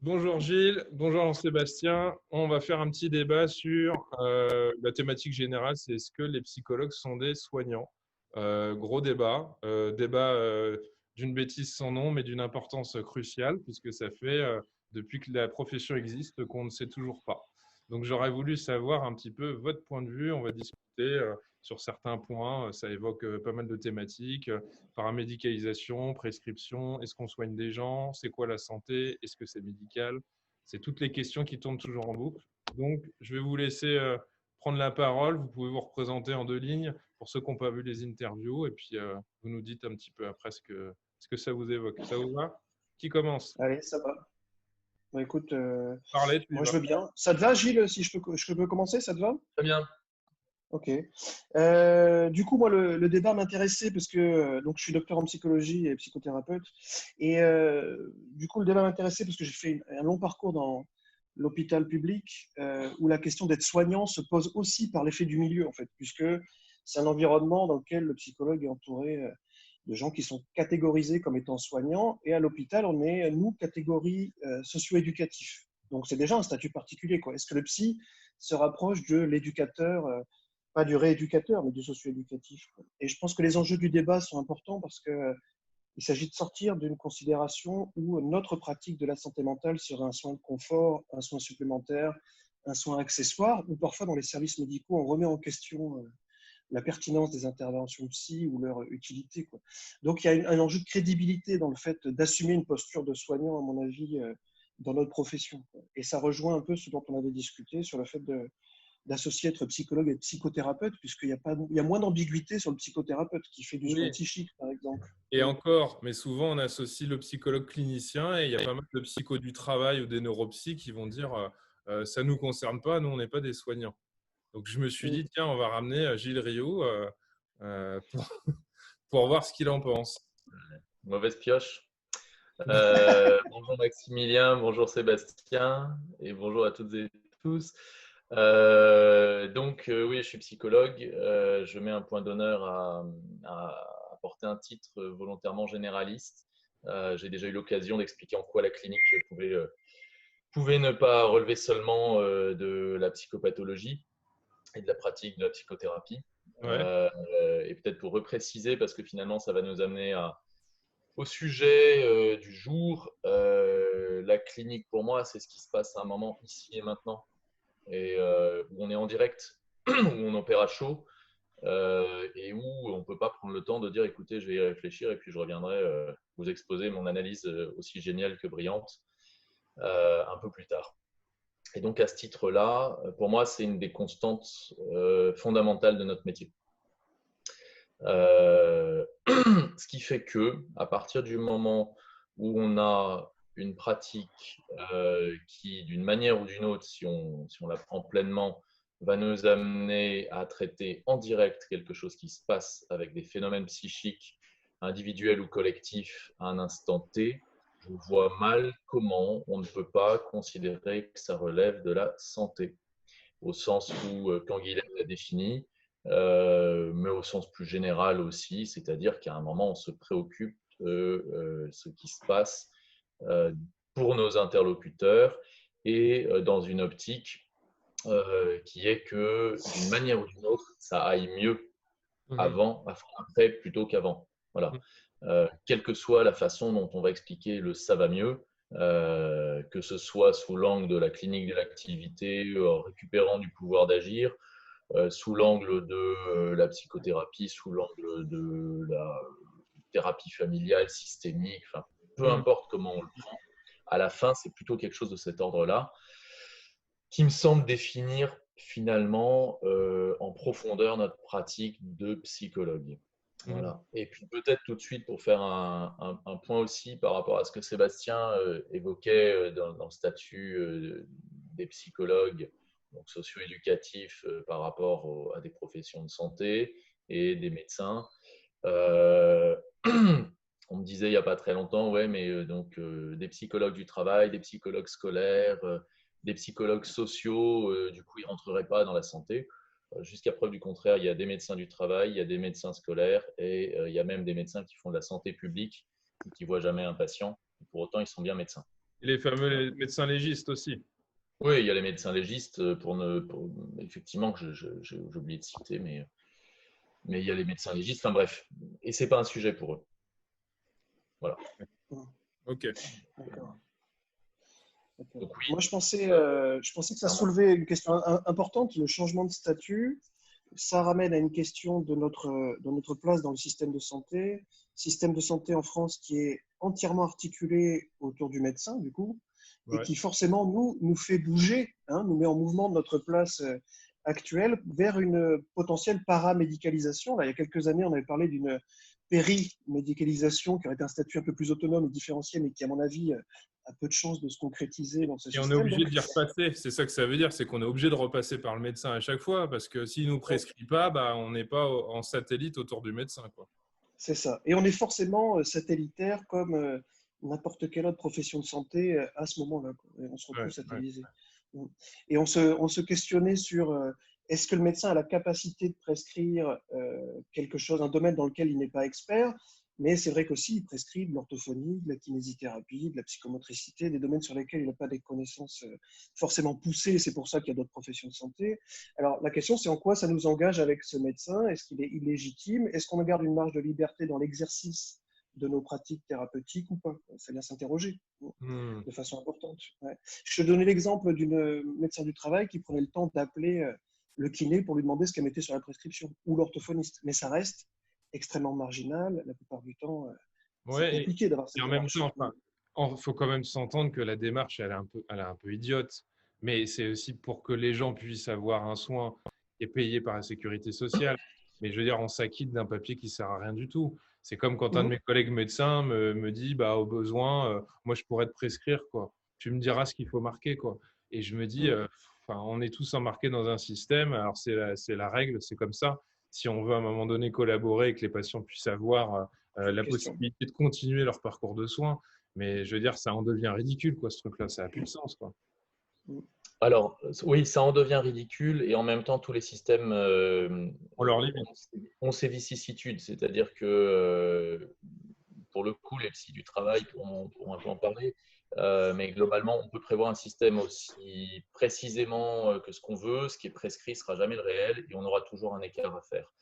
Bonjour Gilles, bonjour Jean-Sébastien. On va faire un petit débat sur la thématique générale, c'est est-ce que les psychologues sont des soignants? Gros débat, d'une bêtise sans nom, mais d'une importance cruciale, puisque ça fait depuis que la profession existe qu'on ne sait toujours pas. Donc j'aurais voulu savoir un petit peu votre point de vue. On va discuter sur certains points. Ça évoque pas mal de thématiques. Paramédicalisation, prescription, est-ce qu'on soigne des gens? C'est quoi la santé? Est-ce que c'est médical? C'est toutes les questions qui tournent toujours en boucle. Donc, je vais vous laisser prendre la parole. Vous pouvez vous représenter en deux lignes pour ceux qui n'ont pas vu les interviews. Et puis, vous nous dites un petit peu après ce que ça vous évoque. Ça vous va? Qui commence? Allez, ça va. Bon, écoute, Parlez, tu y moi je vas. veux bien. Ça te va, Gilles, si je peux commencer, ça te va? Très bien. Ok. Du coup, moi, le débat m'intéressait parce que donc, je suis docteur en psychologie et psychothérapeute. Et du coup, le débat m'intéressait parce que j'ai fait un long parcours dans l'hôpital public où la question d'être soignant se pose aussi par l'effet du milieu, en fait, puisque c'est un environnement dans lequel le psychologue est entouré de gens qui sont catégorisés comme étant soignants. Et à l'hôpital, on est, nous, catégorie socio-éducatif. Donc, c'est déjà un statut particulier, quoi. Est-ce que le psy se rapproche de l'éducateur pas du rééducateur, mais du socio-éducatif. Et je pense que les enjeux du débat sont importants parce qu'il s'agit de sortir d'une considération où notre pratique de la santé mentale serait un soin de confort, un soin supplémentaire, un soin accessoire, ou parfois dans les services médicaux, on remet en question la pertinence des interventions psy ou leur utilité, quoi. Donc il y a un enjeu de crédibilité dans le fait d'assumer une posture de soignant, à mon avis, dans notre profession, quoi. Et ça rejoint un peu ce dont on avait discuté sur le fait d'associer être psychologue et psychothérapeute, puisqu'il y a, pas, il y a moins d'ambiguïté sur le psychothérapeute qui fait du soin Oui, psychique, par exemple. et encore, mais souvent on associe le psychologue clinicien et il y a pas mal de psychos du travail ou des neuropsys qui vont dire ça ne nous concerne pas, nous on n'est pas des soignants. Donc je me suis dit, tiens, on va ramener Gilles Rioux pour voir ce qu'il en pense. Mauvaise pioche. Bonjour Maximilien, bonjour Sébastien et bonjour à toutes et tous. Oui, je suis psychologue. Je mets un point d'honneur à porter un titre volontairement généraliste. J'ai déjà eu l'occasion d'expliquer en quoi la clinique pouvait ne pas relever seulement de la psychopathologie et de la pratique de la psychothérapie. Ouais. Et peut-être pour repréciser, parce que finalement, ça va nous amener au sujet du jour. La clinique, pour moi, c'est ce qui se passe à un moment ici et maintenant, et où on est en direct, où on opère à chaud, et où on ne peut pas prendre le temps de dire, écoutez, je vais y réfléchir et puis je reviendrai vous exposer mon analyse aussi géniale que brillante un peu plus tard. Et donc, à ce titre-là, pour moi, c'est une des constantes fondamentales de notre métier. Ce qui fait que, à partir du moment où on a une pratique qui, d'une manière ou d'une autre, si on la prend pleinement, va nous amener à traiter en direct quelque chose qui se passe avec des phénomènes psychiques individuels ou collectifs à un instant T, je vois mal comment on ne peut pas considérer que ça relève de la santé, au sens où Canguilhem l'a défini, mais au sens plus général aussi, c'est-à-dire qu'à un moment, on se préoccupe de ce qui se passe euh, pour nos interlocuteurs et dans une optique qui est que, d'une manière ou d'une autre, ça aille mieux Mhm. avant, après, plutôt qu'avant. Voilà. Quelle que soit la façon dont on va expliquer le ça va mieux, que ce soit sous l'angle de la clinique de l'activité, récupérant du pouvoir d'agir, sous l'angle de la psychothérapie, sous l'angle de la thérapie familiale, systémique, enfin, peu Mhm. importe comment on le prend, à la fin, c'est plutôt quelque chose de cet ordre-là qui me semble définir finalement en profondeur notre pratique de psychologue. Mhm. Voilà. Et puis peut-être tout de suite pour faire un point aussi par rapport à ce que Sébastien évoquait dans le statut des psychologues, donc socio-éducatifs par rapport à des professions de santé et des médecins. Euh, on me disait il n'y a pas très longtemps, ouais, mais des psychologues du travail, des psychologues scolaires, des psychologues sociaux, du coup, ils ne rentreraient pas dans la santé. Jusqu'à preuve du contraire, il y a des médecins du travail, il y a des médecins scolaires et il y a même des médecins qui font de la santé publique et qui ne voient jamais un patient. Pour autant, ils sont bien médecins. Et les fameux médecins légistes aussi. Oui, il y a les médecins légistes, effectivement, que j'ai oublié de citer, mais il y a les médecins légistes. Enfin bref, et c'est pas un sujet pour eux. Voilà. Ok. D'accord. Donc oui. Moi, je pensais que ça soulevait une question importante, le changement de statut. Ça ramène à une question de notre place dans le système de santé. Système de santé en France qui est entièrement articulé autour du médecin, du coup, et qui forcément nous fait bouger, nous met en mouvement de notre place actuelle vers une potentielle paramédicalisation. Là, il y a quelques années, on avait parlé d'une périmédicalisation qui aurait été un statut un peu plus autonome et différencié, mais qui, à mon avis, a peu de chances de se concrétiser dans ce Et système. on est obligé d'y repasser. C'est ça que ça veut dire, c'est qu'on est obligé de repasser par le médecin à chaque fois, parce que s'il ne nous prescrit pas, on n'est pas en satellite autour du médecin, quoi. C'est ça. Et on est forcément satellitaire comme n'importe quelle autre profession de santé à ce moment-là. On se retrouve satellisé. Ouais. Et on se questionnait sur est-ce que le médecin a la capacité de prescrire quelque chose, un domaine dans lequel il n'est pas expert, mais c'est vrai qu'aussi il prescrit de l'orthophonie, de la kinésithérapie, de la psychomotricité, des domaines sur lesquels il n'a pas des connaissances forcément poussées. C'est pour ça qu'il y a d'autres professions de santé. Alors la question, c'est en quoi ça nous engage avec ce médecin? Est-ce qu'il est illégitime? Est-ce qu'on garde une marge de liberté dans l'exercice de nos pratiques thérapeutiques ou pas? Ça vient s'interroger de façon importante. Ouais. Je te donnais l'exemple d'une médecin du travail qui prenait le temps d'appeler le kiné pour lui demander ce qu'elle mettait sur la prescription, ou l'orthophoniste. Mais ça reste extrêmement marginal. La plupart du temps, c'est compliqué d'avoir cette démarche. En même temps, il faut quand même s'entendre que la démarche, elle est un peu idiote. Mais c'est aussi pour que les gens puissent avoir un soin qui est payé par la sécurité sociale. Mais je veux dire, on s'acquitte d'un papier qui ne sert à rien du tout. C'est comme quand un de mes collègues médecins me dit, au besoin, moi, je pourrais te prescrire, quoi. Tu me diras ce qu'il faut marquer, quoi. Et je me dis, on est tous embarqués dans un système. Alors, c'est la règle, c'est comme ça. Si on veut à un moment donné collaborer et que les patients puissent avoir la possibilité de continuer leur parcours de soins. Mais je veux dire, ça en devient ridicule, quoi, ce truc-là. Ça n'a plus de sens, quoi. Alors, oui, ça en devient ridicule et en même temps, tous les systèmes ont ses vicissitudes. C'est-à-dire que, pour le coup, les psys du travail pourront un peu en parler, mais globalement, on peut prévoir un système aussi précisément que ce qu'on veut. Ce qui est prescrit ne sera jamais le réel et on aura toujours un écart à faire.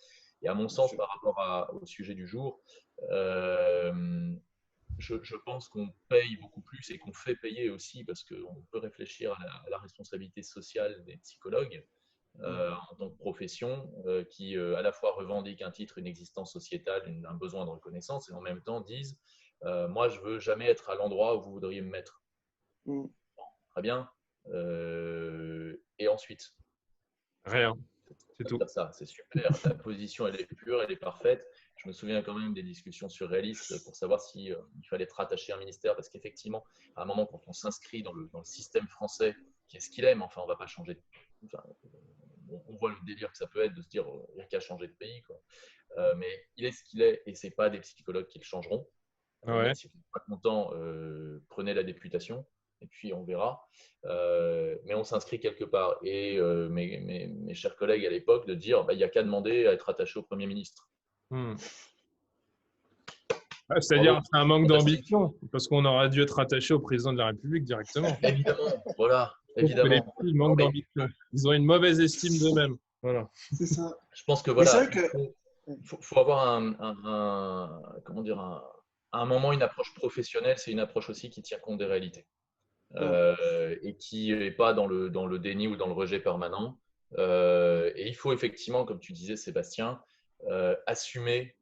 Et à mon sens, par rapport au sujet du jour, je pense qu'on paye beaucoup plus et qu'on fait payer aussi parce qu'on peut réfléchir à la responsabilité sociale des psychologues en tant que profession qui à la fois revendiquent un titre, une existence sociétale, un besoin de reconnaissance et en même temps disent moi je veux jamais être à l'endroit où vous voudriez me mettre. Bon, très bien. Et ensuite rien. C'est tout. Ça, c'est super. La position, elle est pure, elle est parfaite. Je me souviens quand même des discussions surréalistes pour savoir s'il fallait être rattaché à un ministère, parce qu'effectivement, à un moment, quand on s'inscrit dans le système français, qui est ce qu'il est, mais enfin, on ne va pas changer. Enfin, on voit le délire que ça peut être de se dire il n'y a qu'à changer de pays, quoi. Mais il est ce qu'il est, et ce n'est pas des psychologues qui le changeront. Si vous n'êtes pas content, prenez la députation. Et puis on verra. Mais on s'inscrit quelque part. Et mes chers collègues à l'époque de dire il n'y a qu'à demander à être attaché au Premier ministre. C'est-à-dire c'est un manque d'ambition, parce qu'on aurait dû être attaché au président de la République directement. Évidemment, voilà. Évidemment. Ils manquent d'ambition. Ils ont une mauvaise estime d'eux-mêmes. Voilà. C'est ça. Je pense que voilà, faut avoir comment dire, à un moment une approche professionnelle, c'est une approche aussi qui tient compte des réalités. Et qui n'est pas dans le déni ou dans le rejet permanent. Et il faut effectivement, comme tu disais Sébastien, assumer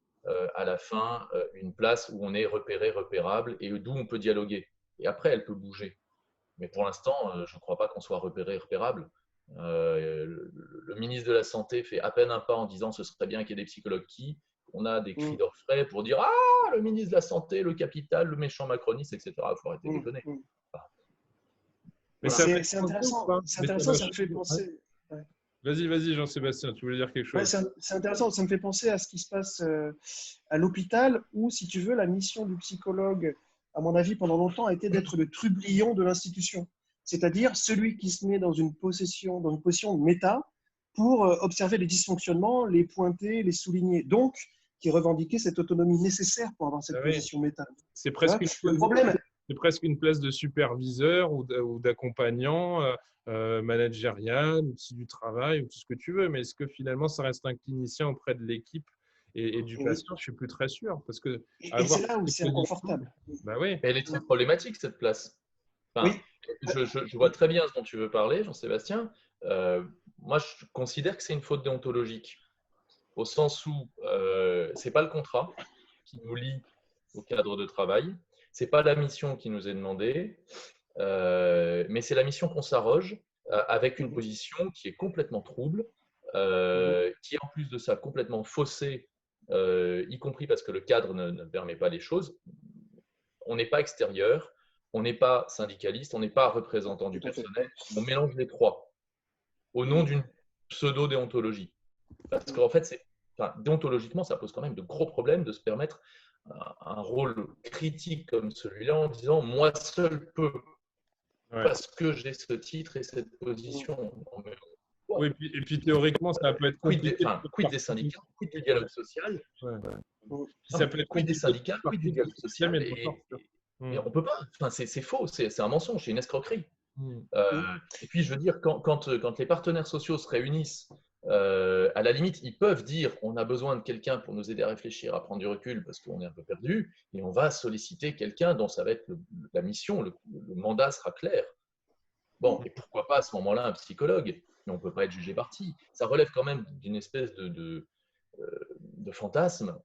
à la fin une place où on est repéré, repérable et d'où on peut dialoguer. Et après, elle peut bouger. Mais pour l'instant, je ne crois pas qu'on soit repéré, repérable. Le ministre de la Santé fait à peine un pas en disant ce serait bien qu'il y ait des psychologues qui. On a des cris d'orfraie pour dire ah, le ministre de la Santé, le capital, le méchant macroniste, etc. Il faut arrêter de déconner. Mais c'est intéressant, ça me fait penser. Vas-y, Jean-Sébastien, tu voulais dire quelque chose? C'est intéressant, ça me fait penser à ce qui se passe à l'hôpital où, si tu veux, la mission du psychologue, à mon avis, pendant longtemps, a été d'être le trublion de l'institution. C'est-à-dire celui qui se met dans une position de méta pour observer les dysfonctionnements, les pointer, les souligner. Donc, qui revendiquait cette autonomie nécessaire pour avoir cette position méta. C'est presque le problème. c'est presque une place de superviseur ou d'accompagnant managérial, outil du travail, ou tout ce que tu veux. Mais est-ce que finalement, ça reste un clinicien auprès de l'équipe et du Oui. patient? Je suis plus très sûr. Parce que Et avoir c'est là où ces c'est positions, inconfortable. bah oui. Mais elle est très problématique, cette place. Oui. Enfin, je vois très bien ce dont tu veux parler, Jean-Sébastien. Moi, je considère que c'est une faute déontologique, au sens où ce n'est pas le contrat qui nous lie au cadre de travail, ce n'est pas la mission qui nous est demandée, mais c'est la mission qu'on s'arroge avec une Mhm. position qui est complètement trouble, Mhm. qui est en plus de ça complètement faussée, y compris parce que le cadre ne permet pas les choses. On n'est pas extérieur, on n'est pas syndicaliste, on n'est pas représentant du Tout à fait. personnel, on mélange les trois au nom Mhm. d'une pseudo-déontologie. Parce Mhm. qu'en fait, enfin, déontologiquement, ça pose quand même de gros problèmes de se permettre un rôle critique comme celui-là en disant moi seul peux, Ouais. parce que j'ai ce titre et cette Mhm. position. Non, mais, Oui, et puis théoriquement, ça peut être compliqué de quid faire des partie. syndicats, quid du dialogue social, Ouais. Mhm. Puis non, ça mais peut être quid des compliqué de syndicats, faire quid du partie de dialogue ce système social, et de s'en sortir. et on ne peut pas. Enfin, c'est faux, c'est un mensonge, c'est une escroquerie. Hmm. Mhm. Et puis, je veux dire, quand les partenaires sociaux se réunissent, à la limite, ils peuvent dire on a besoin de quelqu'un pour nous aider à réfléchir, à prendre du recul parce qu'on est un peu perdu, et on va solliciter quelqu'un dont ça va être la mission, le mandat sera clair. Bon, Mhm. et pourquoi pas à ce moment-là un psychologue, mais on ne peut pas être jugé parti. Ça relève quand même d'une espèce de fantasme,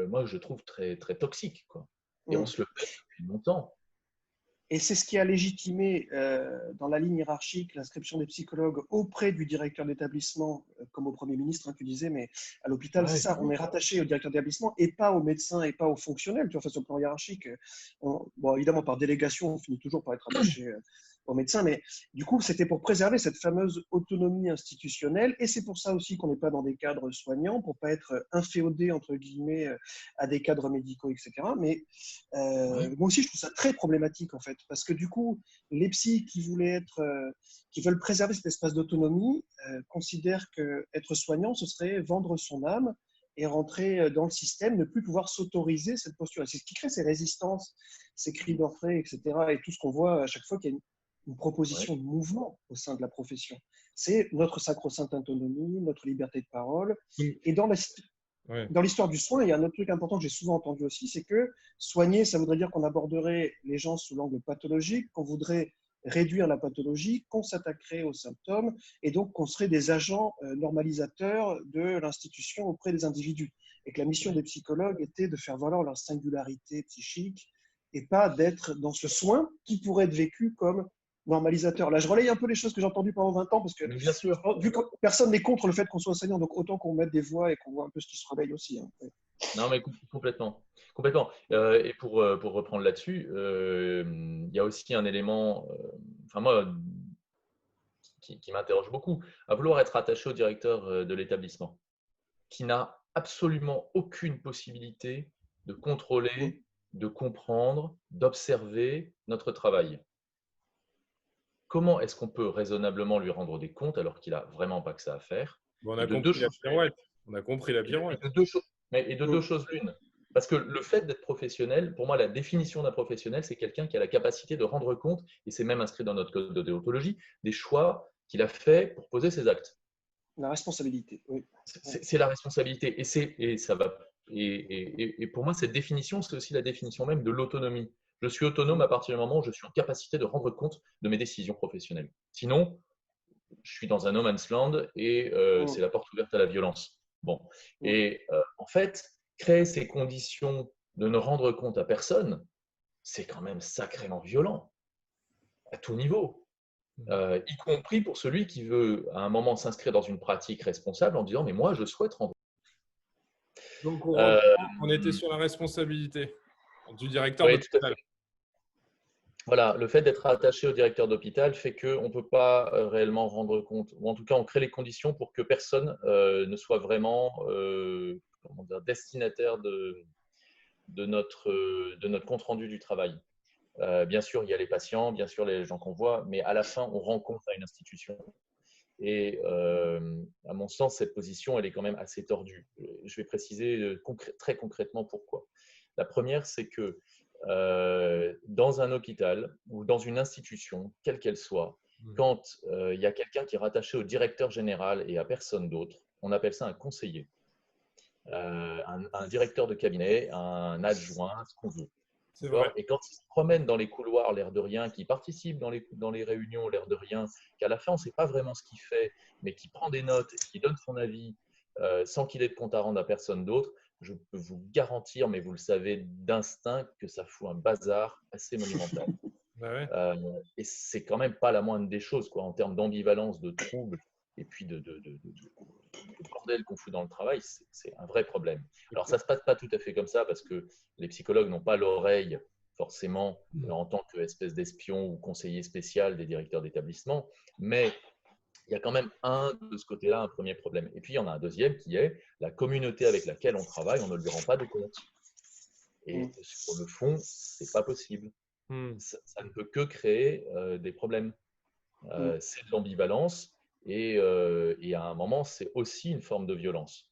moi, que je trouve très, très toxique, quoi. Et on Mhm. se le fait depuis longtemps. Et c'est ce qui a légitimé dans la ligne hiérarchique l'inscription des psychologues auprès du directeur d'établissement, comme au Premier ministre, hein, tu disais, mais à l'hôpital, c'est Ouais, ça, on est rattaché au directeur d'établissement et pas au médecin et pas aux fonctionnels. Tu vois, sur le plan hiérarchique, bon, évidemment, par délégation, on finit toujours par être rattaché au médecin, mais du coup, c'était pour préserver cette fameuse autonomie institutionnelle et c'est pour ça aussi qu'on n'est pas dans des cadres soignants, pour pas être inféodé, entre guillemets, à des cadres médicaux, etc. Mais ouais, moi aussi, je trouve ça très problématique, en fait, parce que du coup, les psys qui veulent préserver cet espace d'autonomie, considèrent que être soignant, ce serait vendre son âme et rentrer dans le système, ne plus pouvoir s'autoriser cette posture. Et c'est ce qui crée ces résistances, ces cris d'orfraie, etc. Et tout ce qu'on voit à chaque fois qu'il y a une ouais. proposition de mouvement au sein de la profession. C'est notre sacro-sainte autonomie, notre liberté de parole. Donc, Et ouais. dans l'histoire du soin, il y a un autre truc important que j'ai souvent entendu aussi, c'est que soigner, ça voudrait dire qu'on aborderait les gens sous l'angle pathologique, qu'on voudrait réduire la pathologie, qu'on s'attaquerait aux symptômes et donc qu'on serait des agents normalisateurs de l'institution auprès des individus. Et que la mission des psychologues était de faire valoir leur singularité psychique et pas d'être dans ce soin qui pourrait être vécu comme normalisateur. Là, je relaye un peu les choses que j'ai entendues pendant 20 ans parce que Mais bien sûr. vu que personne n'est contre le fait qu'on soit enseignant, donc autant qu'on mette des voix et qu'on voit un peu ce qui se réveille aussi. Hein. Ouais. Non, mais complètement. Complètement. Et pour reprendre là-dessus, il y a aussi un élément, enfin moi, qui m'interroge beaucoup, à vouloir être attaché au directeur de l'établissement, qui n'a absolument aucune possibilité de Mm. contrôler, de comprendre, d'observer notre travail. Comment est-ce qu'on peut raisonnablement lui rendre des comptes alors qu'il n'a vraiment pas que ça à faire? Bon, on Et a de deux compris la choses l'une. pirouette. On a compris la Et pirouette. de deux choses, et de deux Mm. choses l'une. Parce que le fait d'être professionnel, pour moi, la définition d'un professionnel, c'est quelqu'un qui a la capacité de rendre compte, et c'est même inscrit dans notre code de déontologie, des choix qu'il a fait pour poser ses actes. La responsabilité, oui. C'est la responsabilité. Et pour moi, cette définition, c'est aussi la définition même de l'autonomie. Je suis autonome Mm. à partir du moment où je suis en capacité de rendre compte de mes décisions professionnelles. Sinon, je suis dans un no man's land et Mm. c'est la porte ouverte à la violence. Bon. Mm. Et en fait, créer ces conditions de ne rendre compte à personne, c'est quand même sacrément violent, à tout niveau. Y compris pour celui qui veut à un moment s'inscrire dans une pratique responsable en disant mais moi je souhaite rendre. Donc, on Euh, reprend. On était sur la responsabilité du directeur oui, tout à d'hôpital. fait. Voilà, le fait d'être attaché au directeur d'hôpital fait qu'on ne peut pas réellement rendre compte, ou en tout cas on crée les conditions pour que personne ne soit vraiment comment dire, destinataire de notre compte-rendu du travail. Bien sûr, il y a les patients, bien sûr les gens qu'on voit, mais à la fin, on rend compte à une institution. Et à mon sens, cette position, elle est quand même assez tordue. Je vais préciser très concrètement pourquoi. La première, c'est que dans un hôpital ou dans une institution, quelle qu'elle soit, quand il y a quelqu'un qui est rattaché au directeur général et à personne d'autre, on appelle ça un conseiller, un directeur de cabinet, un adjoint, ce qu'on veut. C'est vrai. Et quand il se promène dans les couloirs, l'air de rien, qui participe dans les réunions, l'air de rien, qu'à la fin, on ne sait pas vraiment ce qu'il fait, mais qui prend des notes et qui donne son avis sans qu'il ait de compte à rendre à personne d'autre, je peux vous garantir, mais vous le savez d'instinct, que ça fout un bazar assez monumental. Bah ouais. Et c'est quand même pas la moindre des choses, quoi, en termes d'ambivalence, de troubles, et puis de bordel qu'on fout dans le travail, c'est un vrai problème. Alors, ça ne se passe pas tout à fait comme ça, parce que les psychologues n'ont pas l'oreille, forcément, en tant qu'espèce d'espion ou conseiller spécial des directeurs d'établissement, mais il y a quand même de ce côté-là, un premier problème. Et puis, il y en a un deuxième qui est la communauté avec laquelle on travaille, on ne lui rend pas de compte. Et sur le fond, ce n'est pas possible. Ça ne peut que créer des problèmes. C'est de l'ambivalence et à un moment, c'est aussi une forme de violence.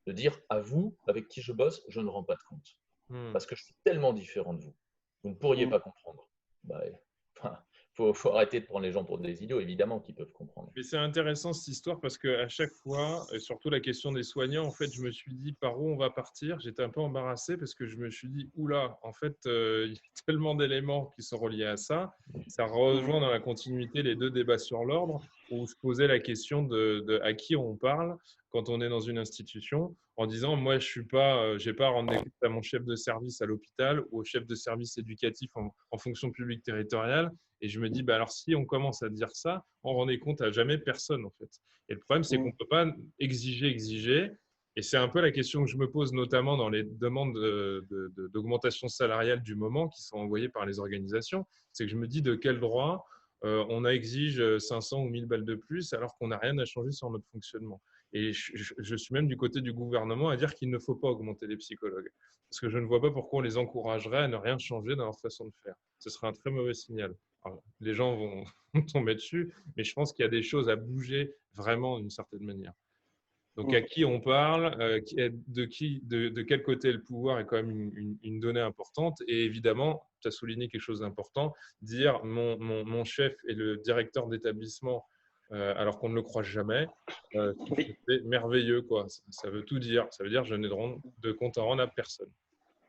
De dire à vous, avec qui je bosse, je ne rends pas de compte. Parce que je suis tellement différent de vous. Vous ne pourriez pas comprendre. Faut arrêter de prendre les gens pour des idiots, évidemment, qui peuvent comprendre. Mais c'est intéressant cette histoire parce qu'à chaque fois, et surtout la question des soignants, en fait, je me suis dit par où on va partir. J'étais un peu embarrassé parce que je me suis dit, oula, en fait, il y a tellement d'éléments qui sont reliés à ça. Ça rejoint dans la continuité les deux débats sur l'ordre où je posais la question de à qui on parle quand on est dans une institution en disant, moi, je suis pas, j'ai pas à rendre des comptes à mon chef de service à l'hôpital ou au chef de service éducatif en fonction publique territoriale. Et je me dis, bah alors si on commence à dire ça, on rendait compte à jamais personne en fait. Et le problème, c'est qu'on ne peut pas exiger. Et c'est un peu la question que je me pose, notamment dans les demandes d'augmentation salariale du moment qui sont envoyées par les organisations. C'est que je me dis de quel droit on exige 500 ou 1000 balles de plus alors qu'on n'a rien à changer sur notre fonctionnement. Et je suis même du côté du gouvernement à dire qu'il ne faut pas augmenter les psychologues. Parce que je ne vois pas pourquoi on les encouragerait à ne rien changer dans leur façon de faire. Ce serait un très mauvais signal. Alors, les gens vont tomber dessus, mais je pense qu'il y a des choses à bouger vraiment d'une certaine manière. Donc, à qui on parle, de quel côté le pouvoir est quand même une donnée importante. Et évidemment, tu as souligné quelque chose d'important, dire mon chef est le directeur d'établissement alors qu'on ne le croit jamais, c'est merveilleux, quoi. Ça veut tout dire. Ça veut dire je n'ai de compte à rendre à personne.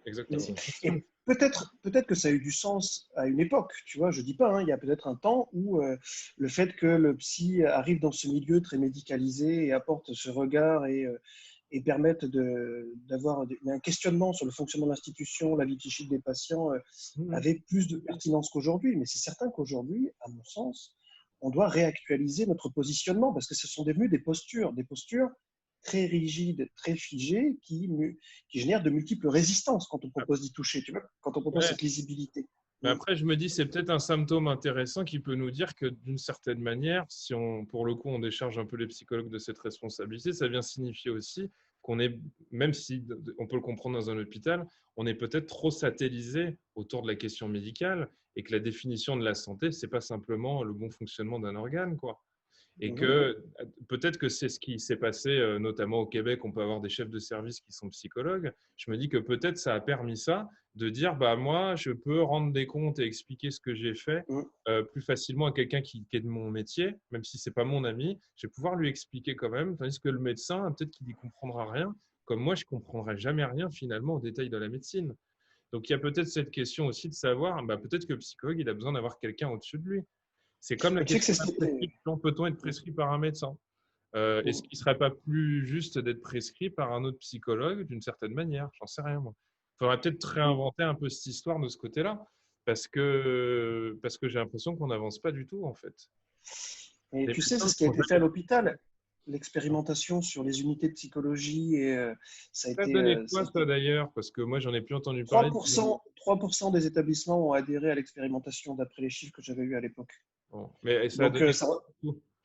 Exactement. Et peut-être que ça a eu du sens à une époque, tu vois, je dis pas, hein, il y a peut-être un temps où le fait que le psy arrive dans ce milieu très médicalisé et apporte ce regard et permette d'avoir un questionnement sur le fonctionnement de l'institution, la vie psychique des patients, avait plus de pertinence qu'aujourd'hui. Mais c'est certain qu'aujourd'hui, à mon sens, on doit réactualiser notre positionnement parce que ce sont devenus des postures très rigides, très figées, qui génèrent de multiples résistances quand on propose d'y toucher, tu vois, quand on propose cette lisibilité. Mais après, je me dis, c'est peut-être un symptôme intéressant qui peut nous dire que d'une certaine manière, si pour le coup, on décharge un peu les psychologues de cette responsabilité, ça vient signifier aussi qu'on est, même si on peut le comprendre dans un hôpital, on est peut-être trop satellisé autour de la question médicale et que la définition de la santé, c'est pas simplement le bon fonctionnement d'un organe, quoi. Et que peut-être que c'est ce qui s'est passé, notamment au Québec, on peut avoir des chefs de service qui sont psychologues. Je me dis que peut-être ça a permis ça, de dire, bah, moi, je peux rendre des comptes et expliquer ce que j'ai fait plus facilement à quelqu'un qui est de mon métier, même si ce n'est pas mon ami. Je vais pouvoir lui expliquer quand même, tandis que le médecin, peut-être qu'il n'y comprendra rien, comme moi, je ne comprendrai jamais rien finalement au détail de la médecine. Donc, il y a peut-être cette question aussi de savoir, bah, peut-être que le psychologue, il a besoin d'avoir quelqu'un au-dessus de lui. C'est comme la question de la prescription. Peut-on être prescrit par un médecin Est-ce qu'il ne serait pas plus juste d'être prescrit par un autre psychologue d'une certaine manière? J'en sais rien, moi. Il faudrait peut-être réinventer un peu cette histoire de ce côté-là parce que j'ai l'impression qu'on n'avance pas du tout, en fait. Et tu sais, c'est ce qui a été fait à l'hôpital. L'expérimentation sur les unités de psychologie, et ça a été… donné quoi, ça, d'ailleurs? Parce que moi, j'en ai plus entendu parler. 3% des établissements ont adhéré à l'expérimentation, d'après les chiffres que j'avais eus à l'époque. Bon. Mais ça a donné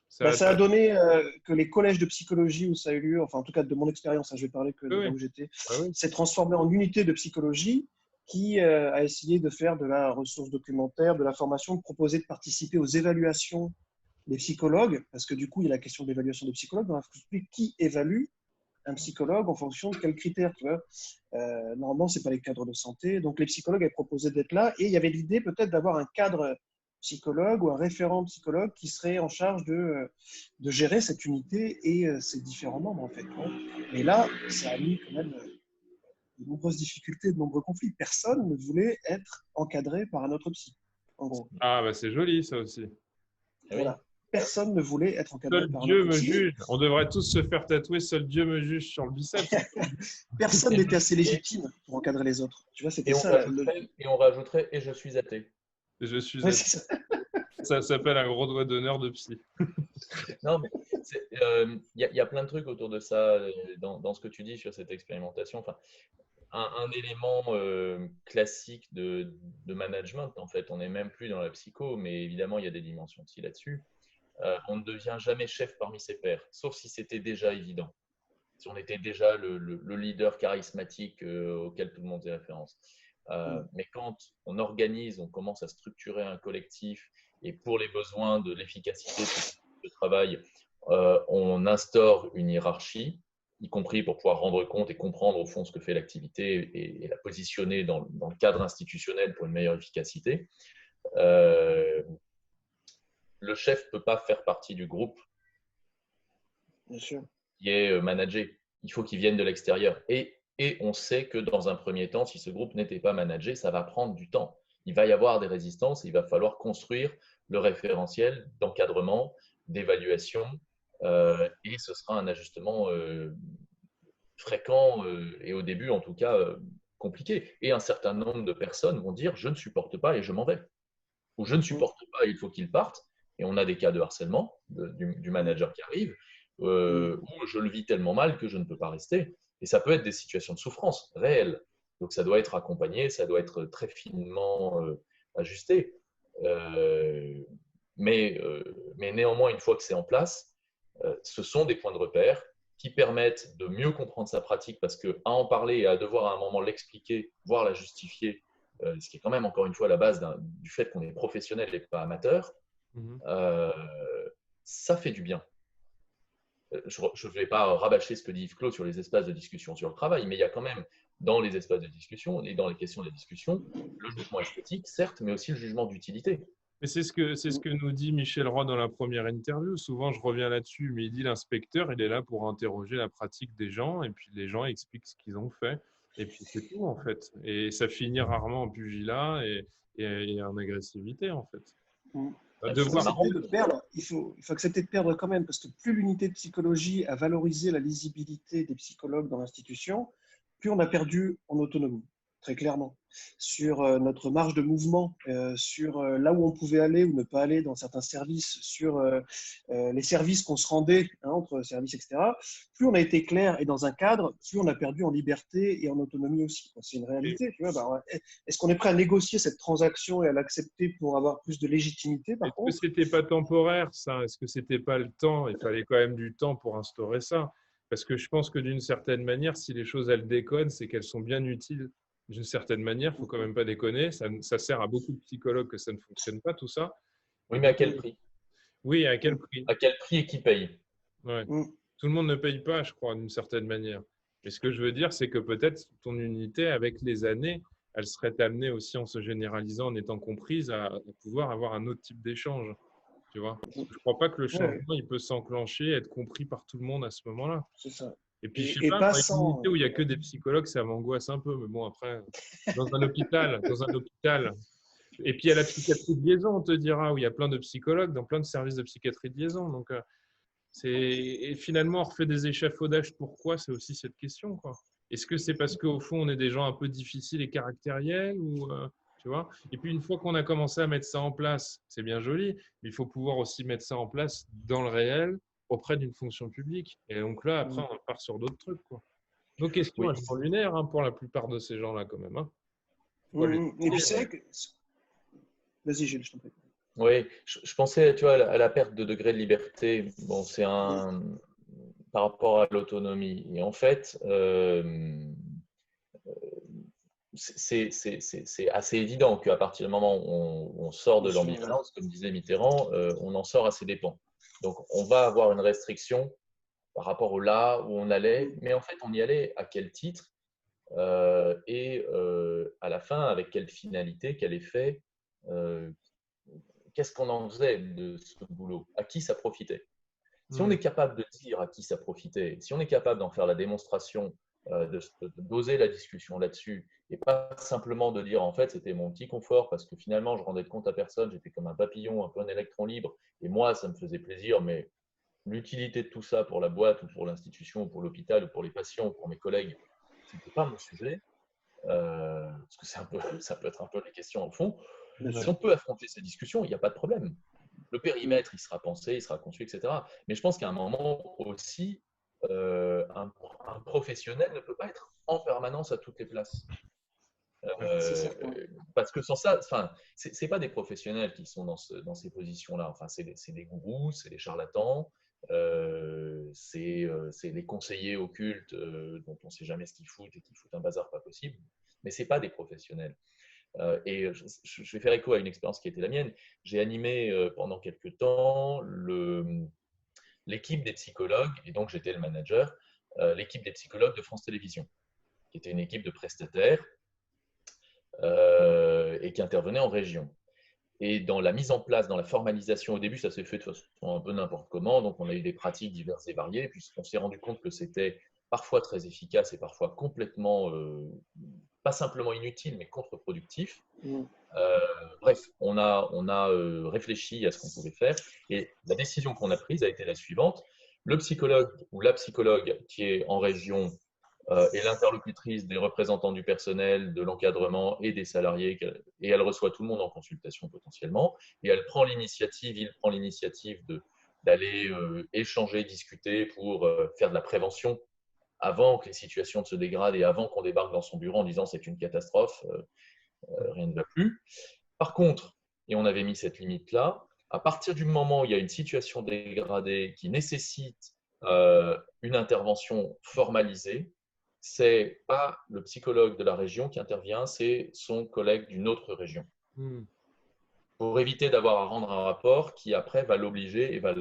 ça a donné que les collèges de psychologie où ça a eu lieu, enfin en tout cas de mon expérience, je vais parler que de là où j'étais, s'est transformé en unité de psychologie qui a essayé de faire de la ressource documentaire, de la formation, de proposer de participer aux évaluations des psychologues, parce que du coup il y a la question de l'évaluation des psychologues, dans qui évalue un psychologue en fonction de quels critères, tu vois. Normalement, ce n'est pas les cadres de santé. Donc, les psychologues avaient proposé d'être là. Et il y avait l'idée peut-être d'avoir un cadre psychologue ou un référent psychologue qui serait en charge de gérer cette unité et ses différents membres, en fait. Ouais. Mais là, ça a mis quand même de nombreuses difficultés, de nombreux conflits. Personne ne voulait être encadré par un autre psy, en gros. Ah, bah c'est joli ça aussi. Voilà. Personne ne voulait être encadré Seul par un Dieu autre me psy. juge. On devrait tous se faire tatouer Seul Dieu me juge sur le biceps. Personne n'était assez légitime pour encadrer les autres. Tu vois, c'était Et ça. on rajouterait et je suis athée. Je suis Ouais, c'est ça. Ça s'appelle un gros doigt d'honneur de psy. Non, mais il y a plein de trucs autour de ça dans ce que tu dis sur cette expérimentation. Enfin, un élément classique de management, en fait, on n'est même plus dans la psycho, mais évidemment, il y a des dimensions aussi là-dessus. On ne devient jamais chef parmi ses pairs, sauf si c'était déjà évident, si on était déjà le leader charismatique auquel tout le monde fait référence. Mais quand on organise, on commence à structurer un collectif et pour les besoins de l'efficacité du travail, on instaure une hiérarchie, y compris pour pouvoir rendre compte et comprendre au fond ce que fait l'activité et la positionner dans le cadre institutionnel pour une meilleure efficacité. Le chef ne peut pas faire partie du groupe Bien sûr. qui est managé. Il faut qu'il vienne de l'extérieur. Et on sait que dans un premier temps, si ce groupe n'était pas managé, ça va prendre du temps. Il va y avoir des résistances, il va falloir construire le référentiel d'encadrement, d'évaluation, et ce sera un ajustement fréquent et au début, en tout cas, compliqué. Et un certain nombre de personnes vont dire « je ne supporte pas et je m'en vais » ou « je ne supporte pas et il faut qu'il parte ». Et on a des cas de harcèlement du manager qui arrive, où je le vis tellement mal que je ne peux pas rester. Et ça peut être des situations de souffrance réelles. Donc ça doit être accompagné, ça doit être très finement ajusté. Mais néanmoins, une fois que c'est en place, ce sont des points de repère qui permettent de mieux comprendre sa pratique parce qu'à en parler et à devoir à un moment l'expliquer, voire la justifier, ce qui est quand même encore une fois la base du fait qu'on est professionnel et pas amateur, ça fait du bien. Je ne vais pas rabâcher ce que dit Yves Clos sur les espaces de discussion sur le travail, mais il y a quand même dans les espaces de discussion et dans les questions de discussion le jugement esthétique, certes, mais aussi le jugement d'utilité. Mais c'est ce que nous dit Michel Roy dans la première interview. Souvent, je reviens là-dessus, mais il dit l'inspecteur, il est là pour interroger la pratique des gens, et puis les gens expliquent ce qu'ils ont fait, et puis c'est tout en fait. Et ça finit rarement en pugilat et en agressivité en fait. Il faut accepter de perdre quand même, parce que plus l'unité de psychologie a valorisé la lisibilité des psychologues dans l'institution, plus on a perdu en autonomie, très clairement, sur notre marge de mouvement, sur là où on pouvait aller ou ne pas aller dans certains services, sur les services qu'on se rendait entre services, etc. Plus on a été clair et dans un cadre, plus on a perdu en liberté et en autonomie aussi. C'est une réalité. Tu vois, est-ce qu'on est prêt à négocier cette transaction et à l'accepter pour avoir plus de légitimité, par contre ? Est-ce que ce n'était pas temporaire, ça ? Est-ce que ce n'était pas le temps ? Il fallait quand même du temps pour instaurer ça. Parce que je pense que d'une certaine manière, si les choses, elles déconnent, c'est qu'elles sont bien utiles. D'une certaine manière, il ne faut quand même pas déconner. Ça sert à beaucoup de psychologues que ça ne fonctionne pas, tout ça. Oui, mais à quel prix ? Oui, à quel prix ? À quel prix et qui paye ? Ouais. Tout le monde ne paye pas, je crois, d'une certaine manière. Mais ce que je veux dire, c'est que peut-être ton unité, avec les années, elle serait amenée aussi en se généralisant, en étant comprise, à pouvoir avoir un autre type d'échange. Tu vois ? Je ne crois pas que le changement, il peut s'enclencher, être compris par tout le monde à ce moment-là. C'est ça. Et puis, je ne sais pas, dans une unité où il n'y a que des psychologues, ça m'angoisse un peu. Mais bon, après, dans un hôpital. Et puis, il y a la psychiatrie de liaison, on te dira, où il y a plein de psychologues dans plein de services de psychiatrie de liaison. Donc, et finalement, on refait des échafaudages. Pourquoi ? C'est aussi cette question, quoi. Est-ce que c'est parce qu'au fond, on est des gens un peu difficiles et caractériels ou, tu vois ? Et puis, une fois qu'on a commencé à mettre ça en place, c'est bien joli, mais il faut pouvoir aussi mettre ça en place dans le réel, auprès d'une fonction publique. Et donc là, après, on part sur d'autres trucs, quoi. Nos questions, elles sont lunaires pour la plupart de ces gens-là, quand même. Et puis, c'est vrai que… Vas-y, Gilles, je t'en prie. Oui, je pensais, tu vois, à la perte de degré de liberté. Bon, c'est par rapport à l'autonomie. Et en fait, c'est assez évident qu'à partir du moment où on sort de l'ambivalence, comme disait Mitterrand, on en sort à ses dépens. Donc, on va avoir une restriction par rapport au là où on allait. Mais en fait, on y allait à quel titre et à la fin, avec quelle finalité, quel effet, euh, qu'est-ce qu'on en faisait de ce boulot, à qui ça profitait. Si on est capable de dire à qui ça profitait, si on est capable d'en faire la démonstration, d'oser la discussion là-dessus, et pas simplement de dire en fait c'était mon petit confort parce que finalement je rendais compte à personne, j'étais comme un papillon, un peu un électron libre, et moi ça me faisait plaisir, mais l'utilité de tout ça pour la boîte ou pour l'institution ou pour l'hôpital ou pour les patients ou pour mes collègues, ce n'était pas mon sujet, parce que ça peut être un peu les questions au fond. Si on peut affronter ces discussions, il n'y a pas de problème. Le périmètre, il sera pensé, il sera conçu, etc. Mais je pense qu'à un moment aussi, un professionnel ne peut pas être en permanence à toutes les places. Parce que sans ça, enfin, c'est pas des professionnels qui sont dans ces positions-là. Enfin, c'est des gourous, c'est des charlatans, c'est les conseillers occultes dont on ne sait jamais ce qu'ils foutent et qui foutent un bazar pas possible. Mais c'est pas des professionnels. Et je vais faire écho à une expérience qui était la mienne. J'ai animé pendant quelques temps l'équipe des psychologues, et donc j'étais le manager, l'équipe des psychologues de France Télévisions, qui était une équipe de prestataires et qui intervenait en région. Et dans la mise en place, dans la formalisation, au début, ça s'est fait de façon un peu n'importe comment. Donc, on a eu des pratiques diverses et variées, puisqu'on s'est rendu compte que c'était parfois très efficace et parfois complètement, pas simplement inutile, mais contre-productif. Bref, on a réfléchi à ce qu'on pouvait faire. Et la décision qu'on a prise a été la suivante. Le psychologue ou la psychologue qui est en région est l'interlocutrice des représentants du personnel, de l'encadrement et des salariés, et elle reçoit tout le monde en consultation potentiellement, et elle prend l'initiative, il prend l'initiative d'aller échanger, discuter pour faire de la prévention avant que les situations ne se dégradent et avant qu'on débarque dans son bureau en disant c'est une catastrophe, rien ne va plus. Par contre, et on avait mis cette limite-là, à partir du moment où il y a une situation dégradée qui nécessite une intervention formalisée, c'est pas le psychologue de la région qui intervient, c'est son collègue d'une autre région. Pour éviter d'avoir à rendre un rapport qui après va l'obliger et va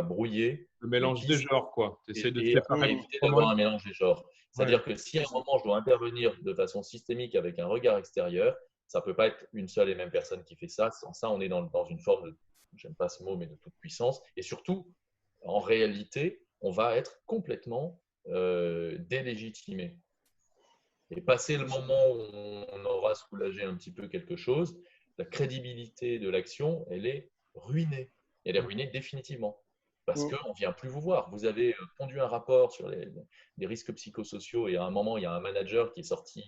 brouiller le mélange des genres, quoi. Tu essaies de te et séparer éviter d'avoir un mélange des genres. C'est-à-dire que si à un ça. moment je dois intervenir de façon systémique avec un regard extérieur, ça ne peut pas être une seule et même personne qui fait ça. Sans ça, on est dans une forme de, j'aime pas ce mot, mais de toute puissance. Et surtout, en réalité, on va être complètement délégitimé. Et passer le moment où on aura soulagé un petit peu quelque chose, la crédibilité de l'action, elle est ruinée. Elle est ruinée définitivement. Parce qu'on ne vient plus vous voir. Vous avez pondu un rapport sur les risques psychosociaux et à un moment, il y a un manager qui est sorti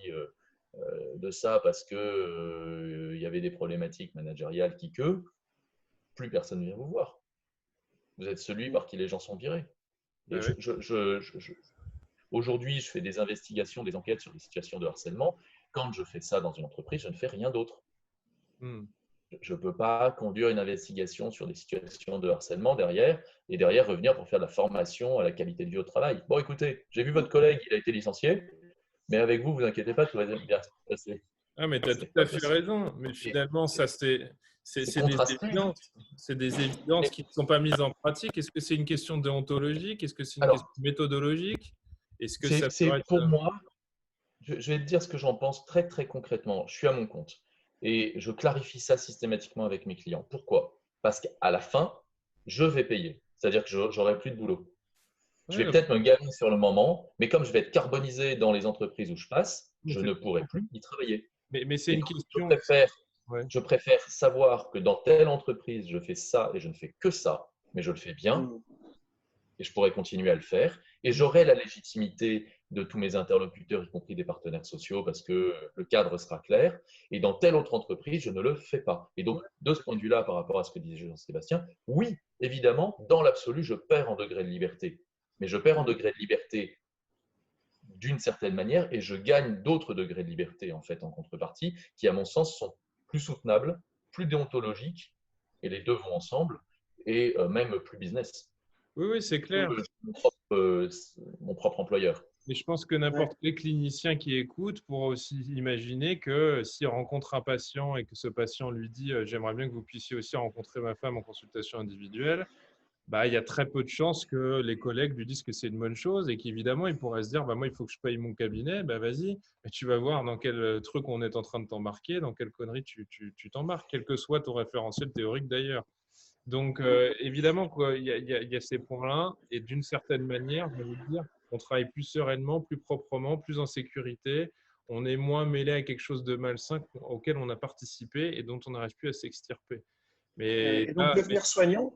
de ça parce qu'il y avait des problématiques managériales qui que plus personne ne vient vous voir. Vous êtes celui par qui les gens sont virés. Et aujourd'hui, je fais des investigations, des enquêtes sur des situations de harcèlement. Quand je fais ça dans une entreprise, je ne fais rien d'autre. Je ne peux pas conduire une investigation sur des situations de harcèlement derrière et derrière revenir pour faire de la formation à la qualité de vie au travail. Bon, écoutez, j'ai vu votre collègue, il a été licencié, mais avec vous, vous inquiétez pas, tout va bien se passer. Ah, mais tu as tout à fait raison. Mais finalement, ça, c'est des évidences. C'est des évidences qui ne sont pas mises en pratique. Est-ce que c'est une question déontologique? Est-ce que c'est une question méthodologique? Est-ce que ça c'est pour moi, je vais te dire ce que j'en pense très, très concrètement. Je suis à mon compte et je clarifie ça systématiquement avec mes clients. Pourquoi? Parce qu'à la fin, je vais payer. C'est-à-dire que je n'aurai plus de boulot. Je vais peut-être me gaver sur le moment, mais comme je vais être carbonisé dans les entreprises où je passe, je ne pourrai plus y travailler. Mais c'est une question. Je préfère savoir que dans telle entreprise, je fais ça et je ne fais que ça, mais je le fais bien et je pourrais continuer à le faire. Et j'aurai la légitimité de tous mes interlocuteurs, y compris des partenaires sociaux, parce que le cadre sera clair. Et dans telle autre entreprise, je ne le fais pas. Et donc, de ce point de vue-là, par rapport à ce que disait Jean-Sébastien, oui, évidemment, dans l'absolu, je perds en degré de liberté. Mais je perds en degré de liberté d'une certaine manière et je gagne d'autres degrés de liberté en fait en contrepartie qui à mon sens sont plus soutenables, plus déontologiques et les deux vont ensemble et même plus business. Oui, c'est clair. Mon propre employeur. Mais je pense que n'importe quel clinicien qui écoute pourra aussi imaginer que s'il rencontre un patient et que ce patient lui dit « j'aimerais bien que vous puissiez aussi rencontrer ma femme en consultation individuelle », bah, il y a très peu de chances que les collègues lui disent que c'est une bonne chose et qu'évidemment, il pourrait se dire, bah, moi, il faut que je paye mon cabinet, bah, vas-y, mais tu vas voir dans quel truc on est en train de t'embarquer, dans quelle connerie tu t'embarques, quel que soit ton référentiel théorique d'ailleurs. Donc, évidemment, quoi, il y a ces points-là et d'une certaine manière, je veux dire, on travaille plus sereinement, plus proprement, plus en sécurité. On est moins mêlé à quelque chose de malsain auquel on a participé et dont on n'arrive plus à s'extirper. Mais Et donc, là, devenir soignant,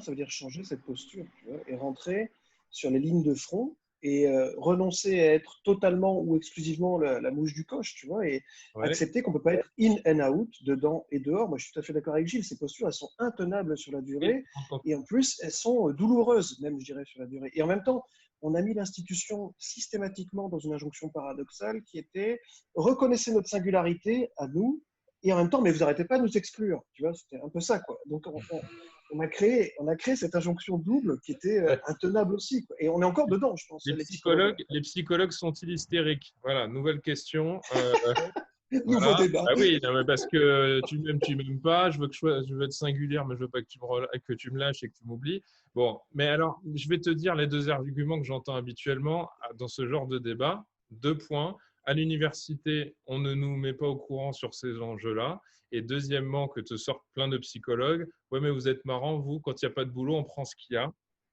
ça veut dire changer cette posture, tu vois, et rentrer sur les lignes de front et renoncer à être totalement ou exclusivement la mouche du coche, tu vois, et ouais, accepter qu'on ne peut pas être in and out, dedans et dehors. Moi, je suis tout à fait d'accord avec Gilles, ces postures, elles sont intenables sur la oui, durée et en plus, elles sont douloureuses, même, je dirais, sur la durée. Et en même temps, on a mis l'institution systématiquement dans une injonction paradoxale qui était reconnaissez notre singularité à nous, et en même temps, mais vous n'arrêtez pas de nous exclure. Tu vois, c'était un peu ça, quoi. Donc, on a créé cette injonction double qui était intenable aussi, quoi. Et on est encore dedans, je pense, les psychologues. les psychologues sont-ils hystériques? Voilà, nouvelle question. Nouveau Voilà. débat. Ah oui, non, mais parce que tu m'aimes pas, je veux être singulière, mais je veux pas que que tu me lâches et que tu m'oublies. Bon, mais alors, je vais te dire les deux arguments que j'entends habituellement dans ce genre de débat. Deux points. À l'université, on ne nous met pas au courant sur ces enjeux-là. Et deuxièmement, que te sortent plein de psychologues. Ouais, mais vous êtes marrant, vous, quand il n'y a pas de boulot, on prend ce qu'il y a,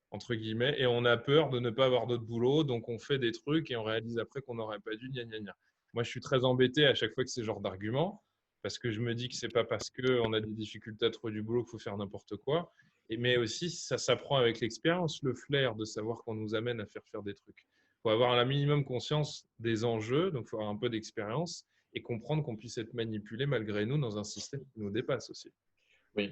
entre guillemets, et on a peur de ne pas avoir d'autre boulot, donc on fait des trucs et on réalise après qu'on n'aurait pas dû, gna gna gna. Moi, je suis très embêté à chaque fois que c'est ce genre d'argument, parce que je me dis que c'est pas parce qu'on a des difficultés à trouver du boulot qu'il faut faire n'importe quoi. Mais aussi, ça s'apprend avec l'expérience, le flair de savoir qu'on nous amène à faire des trucs. Il faut avoir un minimum conscience des enjeux, donc il faut avoir un peu d'expérience et comprendre qu'on puisse être manipulé malgré nous dans un système qui nous dépasse aussi. Oui.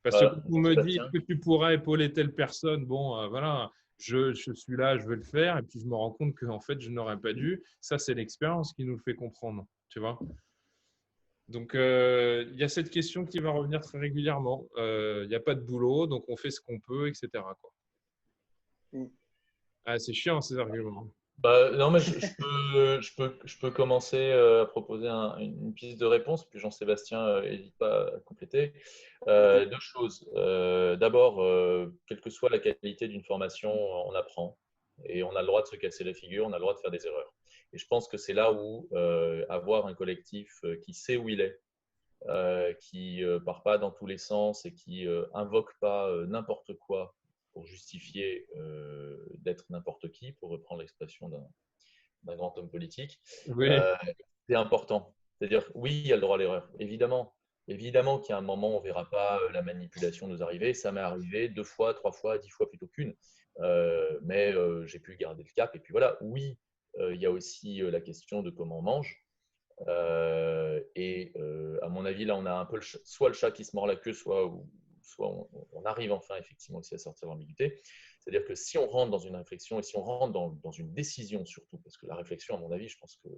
Parce que quand on me dit Sébastien, que tu pourras épauler telle personne, bon, voilà, je suis là, je veux le faire, et puis je me rends compte que en fait, je n'aurais pas dû. Ça, c'est l'expérience qui nous le fait comprendre, tu vois. Donc, il y a cette question qui va revenir très régulièrement. Il n'y a pas de boulot, donc on fait ce qu'on peut, etc., quoi. Mm. Ah, c'est chiant, ces arguments. non, mais je peux commencer à proposer une piste de réponse, puis Jean-Sébastien, n'hésite pas à compléter. Ok. Deux choses. D'abord, quelle que soit la qualité d'une formation, on apprend et on a le droit de se casser la figure, on a le droit de faire des erreurs. Et je pense que c'est là où avoir un collectif qui sait où il est, qui part pas dans tous les sens et qui invoque pas n'importe quoi pour justifier d'être n'importe qui, pour reprendre l'expression d'un grand homme politique, Oui, euh, c'est important. C'est-à-dire, oui, il y a le droit à l'erreur, évidemment. Évidemment qu'il y a un moment où on ne verra pas la manipulation nous arriver. Ça m'est arrivé 2 fois, 3 fois, 10 fois plutôt qu'une. Mais j'ai pu garder le cap. Et puis voilà, oui, il y a aussi la question de comment on mange. À mon avis, là, on a un peu soit le chat qui se mord la queue, soit on arrive enfin effectivement aussi à sortir de l'ambiguïté. C'est-à-dire que si on rentre dans une réflexion et si on rentre dans une décision surtout, parce que la réflexion, à mon avis, je pense que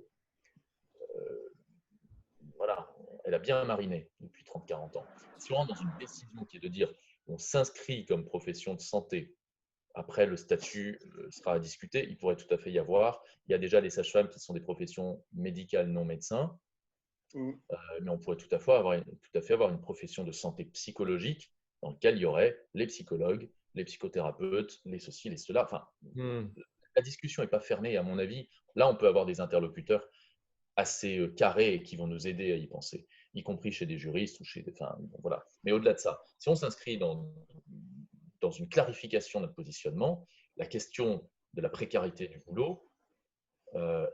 voilà, elle a bien mariné depuis 30-40 ans. Si on rentre dans une décision qui est de dire on s'inscrit comme profession de santé, après le statut sera à discuter, il pourrait tout à fait y avoir. Il y a déjà les sages-femmes qui sont des professions médicales non médecins. Mm. Mais on pourrait tout à fait avoir une profession de santé psychologique dans laquelle il y aurait les psychologues, les psychothérapeutes, les ceci, les cela. Enfin, hmm, la discussion n'est pas fermée, à mon avis. Là, on peut avoir des interlocuteurs assez carrés et qui vont nous aider à y penser, y compris chez des juristes ou chez des. Enfin, bon, voilà. Mais au-delà de ça, si on s'inscrit dans une clarification de notre positionnement, la question de la précarité du boulot, euh,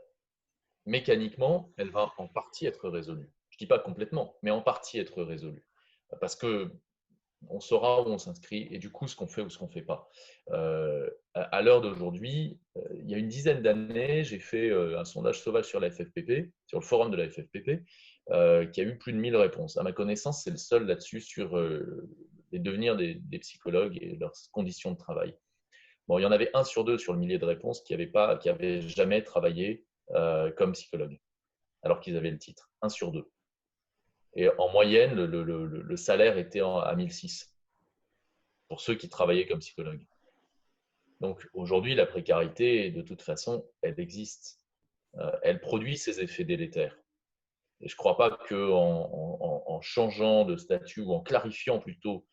mécaniquement, elle va en partie être résolue. Je ne dis pas complètement, mais en partie être résolue. Parce que on saura où on s'inscrit et du coup ce qu'on fait ou ce qu'on ne fait pas. À l'heure d'aujourd'hui, il y a une dizaine d'années, j'ai fait un sondage sauvage sur la FFPP, sur le forum de la FFPP, qui a eu plus de 1000 réponses. À ma connaissance, c'est le seul là-dessus sur les devenirs des psychologues et leurs conditions de travail. Bon, il y en avait 1 sur 2 sur le millier de réponses qui n'avaient jamais travaillé comme psychologue, alors qu'ils avaient le titre. 1 sur 2. Et en moyenne, le salaire était à 1006 pour ceux qui travaillaient comme psychologue. Donc aujourd'hui, la précarité, de toute façon, elle existe. Elle produit ses effets délétères. Et je ne crois pas qu'en changeant de statut ou en clarifiant plutôt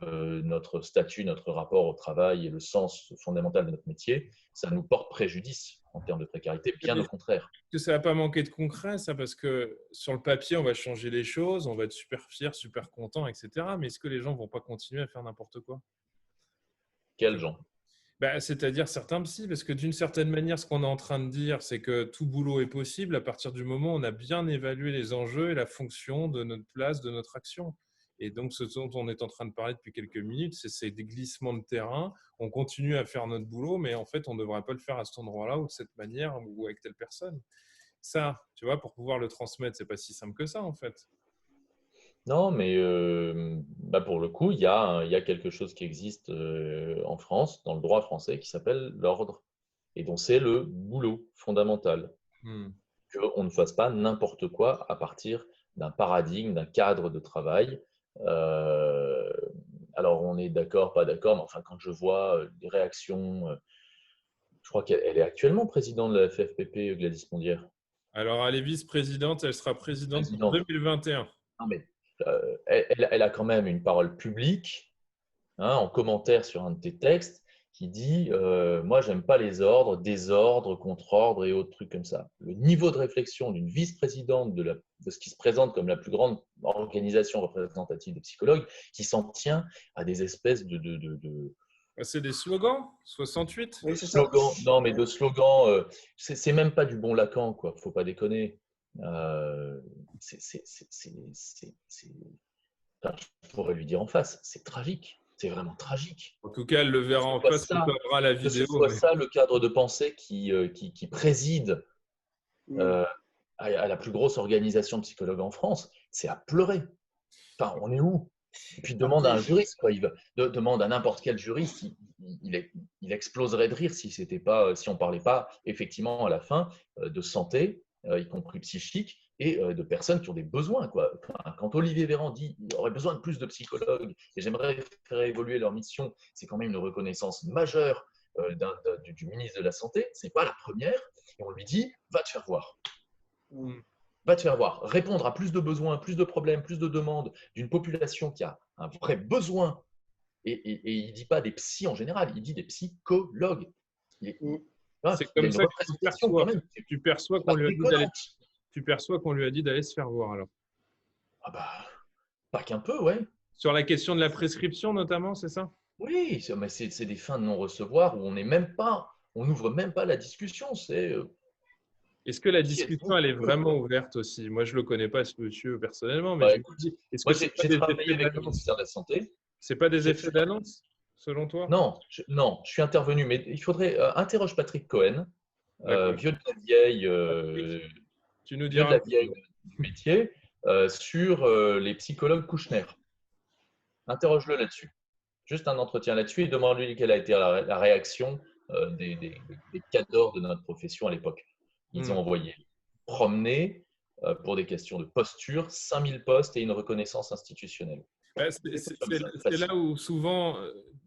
notre statut, notre rapport au travail et le sens fondamental de notre métier, ça nous porte préjudice en termes de précarité, bien au contraire. Que ça va pas manquer de concret, ça, parce que sur le papier, on va changer les choses, on va être super fiers, super contents, etc. Mais est-ce que les gens vont pas continuer à faire n'importe quoi? Quels gens? C'est-à-dire certains psys, parce que d'une certaine manière, ce qu'on est en train de dire, c'est que tout boulot est possible à partir du moment où on a bien évalué les enjeux et la fonction de notre place, de notre action. Et donc, ce dont on est en train de parler depuis quelques minutes, c'est des glissements de terrain. On continue à faire notre boulot, mais en fait, on ne devrait pas le faire à cet endroit-là ou de cette manière ou avec telle personne. Ça, tu vois, pour pouvoir le transmettre, c'est pas si simple que ça, en fait. Non, mais pour le coup, il y a quelque chose qui existe en France, dans le droit français, qui s'appelle l'ordre, et dont c'est le boulot fondamental. Hmm. Qu'on ne fasse pas n'importe quoi à partir d'un paradigme, d'un cadre de travail. Euh, alors, on est d'accord, pas d'accord, mais enfin, quand je vois des réactions, je crois qu'elle est actuellement présidente de la FFPP, Gladys Mondière. Alors, elle est vice-présidente, elle sera présidente pour Présidente. 2021. Non, mais elle a quand même une parole publique, hein, en commentaire sur un de tes textes, qui dit moi, j'aime pas les ordres, désordre, contre-ordre et autres trucs comme ça. Le niveau de réflexion d'une vice-présidente de ce qui se présente comme la plus grande organisation représentative des psychologues, qui s'en tient à des espèces de C'est des slogans, 68. Oui, c'est ça. slogans. Non, mais de slogans, c'est même pas du bon Lacan, quoi. Faut pas déconner. Euh, c'est, c'est, c'est, c'est, c'est- c'est- enfin, je pourrais lui dire en face, c'est tragique. C'est vraiment tragique. En tout cas, elle le Que verra ce en soit face quand ça, elle verra la que ce vidéo. soit Mais ça le cadre de pensée qui préside Mm. euh, à la plus grosse organisation de psychologues en France, c'est à pleurer. Enfin, on est où? Et puis demande à un juriste, quoi. Demande à n'importe quel juriste, il exploserait de rire si on parlait pas effectivement à la fin de santé, y compris psychique, et de personnes qui ont des besoins, quoi. Enfin, quand Olivier Véran dit qu'il aurait besoin de plus de psychologues et j'aimerais faire évoluer leur mission, c'est quand même une reconnaissance majeure du ministre de la Santé. C'est pas la première. Et on lui dit, va te faire voir. Mm. Va te faire voir. Répondre à plus de besoins, plus de problèmes, plus de demandes d'une population qui a un vrai besoin. Et il ne dit pas des psys en général, il dit des psychologues. Mm. c'est Il y a comme une ça que tu représentation quand perçois. même. Tu perçois C'est qu'on pas lui a dit d'aller. déconnante. Tu perçois qu'on lui a dit d'aller se faire voir. Alors, Ah bah, pas qu'un peu, ouais. sur la question de la prescription notamment, c'est ça? Oui, mais c'est des fins de non-recevoir où on n'est même pas, on n'ouvre même pas la discussion. C'est Est-ce que la qui discussion êtes-vous? elle est vraiment ouverte aussi? Moi, je le connais pas ce monsieur personnellement, mais Bah, je me écoute, dis, est-ce que moi c'est pas j'ai des travaillé effets avec le d'annonce? ministère de la Santé. C'est pas des J'ai- effets d'annonce, selon toi? Non, non, je suis intervenu, mais il faudrait interroge Patrick Cohen, D'accord. Tu nous vieux de diras un la peu. vieille du métier, sur les psychologues Kouchner. Interroge-le là-dessus. Juste un entretien là-dessus et demande-lui quelle a été la réaction des cadors de notre profession à l'époque. Ils ont Hmm. envoyé promener pour des questions de posture, 5000 postes et une reconnaissance institutionnelle. C'est Comme ça, c'est là facile. où souvent,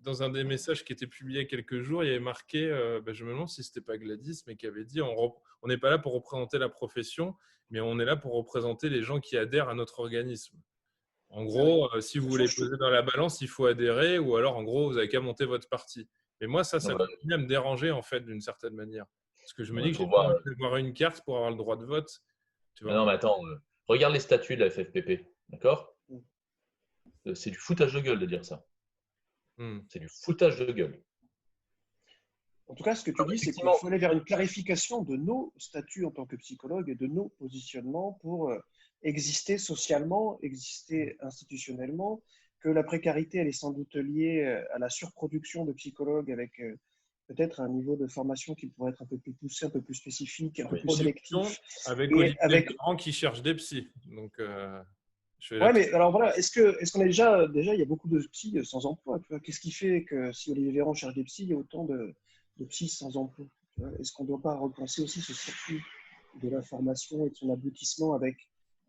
dans un des messages qui était publié il y a quelques jours, il y avait marqué, je me demande si c'était pas Gladys, mais qui avait dit on n'est pas là pour représenter la profession, mais on est là pour représenter les gens qui adhèrent à notre organisme. En Ah oui. gros, si vous voulez peser dans la balance, il faut adhérer, ou alors en gros, vous n'avez qu'à monter votre parti. Mais moi, ça Donc, continue à me déranger en fait d'une certaine manière. Parce que je me dis il que faut j'ai pas voir. envie d'avoir une carte pour avoir le droit de vote. Tu Mais vois. non, mais attends, regarde les statuts de la FFPP, d'accord? Mm. C'est du foutage de gueule de dire ça. Hmm. C'est du foutage de gueule. En tout cas, ce que tu Alors, dis, c'est qu'il effectivement, faut aller vers une clarification de nos statuts en tant que psychologue et de nos positionnements pour exister socialement, exister institutionnellement, que la précarité, elle est sans doute liée à la surproduction de psychologues avec peut-être un niveau de formation qui pourrait être un peu plus poussé, un peu plus spécifique, un peu plus Production sélectif. avec Et Olivier avec. Véran qui cherche des psys. Donc, je vais Ouais, là-dessus. mais alors voilà, est-ce qu'on est déjà, il y a beaucoup de psys sans emploi, tu vois. Qu'est-ce qui fait que si Olivier Véran cherche des psys, il y a autant de psys sans emploi, tu vois. Est-ce qu'on ne doit pas repenser aussi ce circuit de la formation et de son aboutissement avec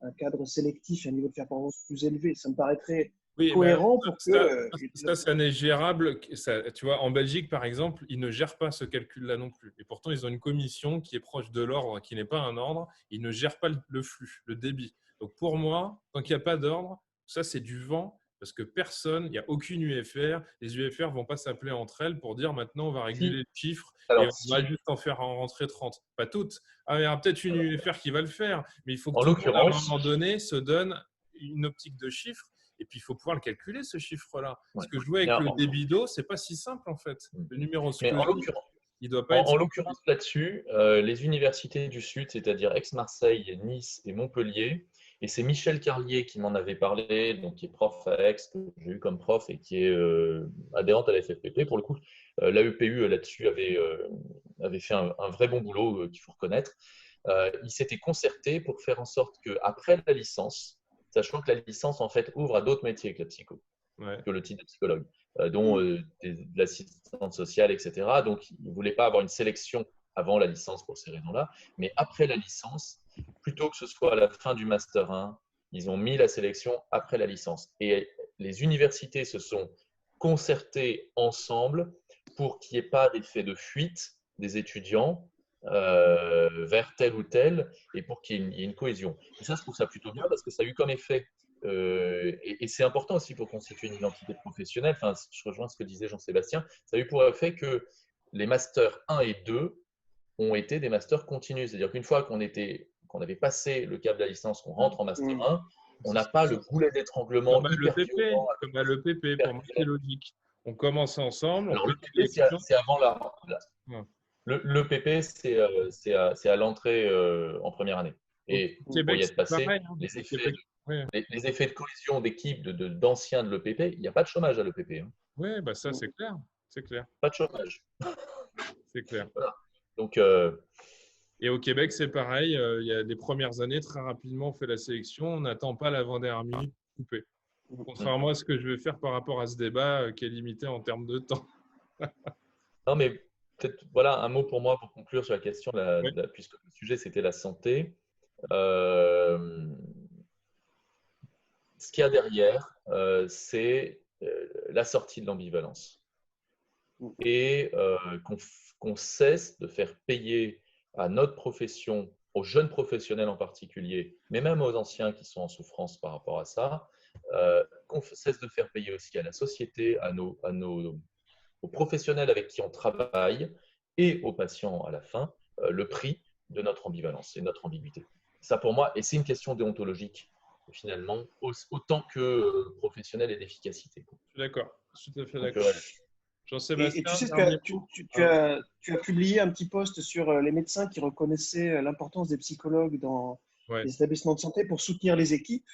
un cadre sélectif et un niveau de performance plus élevé? Ça me paraîtrait Oui, mais cohérent pour que. ça n'est gérable. Tu vois, en Belgique, par exemple, ils ne gèrent pas ce calcul-là non plus. Et pourtant, ils ont une commission qui est proche de l'ordre, qui n'est pas un ordre. Ils ne gèrent pas le flux, le débit. Donc, pour moi, tant qu'il n'y a pas d'ordre, ça, c'est du vent. Parce que personne, il n'y a aucune UFR, les UFR ne vont pas s'appeler entre elles pour dire maintenant on va réguler le chiffre et Alors, on va juste en faire en rentrer 30. Pas toutes. Ah, il y aura peut-être une UFR qui va le faire, mais il faut que en tout le monde, à un l'occurrence, moment donné, se donne une optique de chiffre et puis il faut pouvoir le calculer, ce chiffre-là. ouais. Ce que je vois avec le débit d'eau, ce n'est pas si simple en fait. Le numéro Mais en SCOGI, l'occurrence, il ne doit pas être… en l'occurrence, là-dessus, les universités du Sud, c'est-à-dire Aix-Marseille, Nice et Montpellier, et c'est Michel Carlier qui m'en avait parlé, donc qui est prof à Aix, que j'ai eu comme prof et qui est adhérente à la FFPP. Pour le coup, l'AEPU là-dessus avait fait un vrai bon boulot qu'il faut reconnaître. Il s'était concerté pour faire en sorte qu'après la licence, sachant que la licence en fait ouvre à d'autres métiers que la psycho, que le titre de psychologue, dont de l'assistante sociale, etc. Donc, ils ne voulaient pas avoir une sélection avant la licence pour ces raisons-là. Mais après la licence, plutôt que ce soit à la fin du Master 1, ils ont mis la sélection après la licence. Et les universités se sont concertées ensemble pour qu'il n'y ait pas d'effet de fuite des étudiants vers tel ou tel et pour qu'il y ait une cohésion. Et ça, je trouve ça plutôt bien parce que ça a eu comme effet et c'est important aussi pour constituer une identité professionnelle. Enfin, je rejoins ce que disait Jean-Sébastien. Ça a eu pour effet que les masters 1 et 2 ont été des masters continus. C'est-à-dire qu'une fois qu'on avait passé le cap de la licence, qu'on rentre en master 1, on n'a pas le goulet d'étranglement hyper violent. Comme à l'EPP, pour moi, c'est logique. On commence ensemble. Alors, le PP, c'est avant le PP, c'est à l'entrée en première année. Et au Québec, pour y être passé, pareil, hein. les effets de cohésion d'équipe d'anciens de l'EPP, il n'y a pas de chômage à l'EPP. Hein. Oui, bah ça, c'est clair. C'est clair. Pas de chômage. C'est clair. Voilà. Donc, et au Québec, c'est pareil. Il y a des premières années, très rapidement, on fait la sélection. On n'attend pas l'avant-dernière minute coupée. Contrairement à ce que je vais faire par rapport à ce débat qui est limité en termes de temps. Non, mais peut-être voilà un mot pour moi pour conclure sur la question, puisque le sujet c'était la santé. Ce qu'il y a derrière, c'est la sortie de l'ambivalence et qu'on cesse de faire payer à notre profession, aux jeunes professionnels en particulier, mais même aux anciens qui sont en souffrance par rapport à ça, qu'on cesse de faire payer aussi à la société, aux professionnels avec qui on travaille et aux patients à la fin, le prix de notre ambivalence et notre ambiguïté. Ça pour moi, et c'est une question déontologique finalement, autant que professionnelle et d'efficacité. Je suis d'accord, tout à fait d'accord. Et tu sais, tu as publié un petit post sur les médecins qui reconnaissaient l'importance des psychologues dans les établissements de santé pour soutenir les équipes.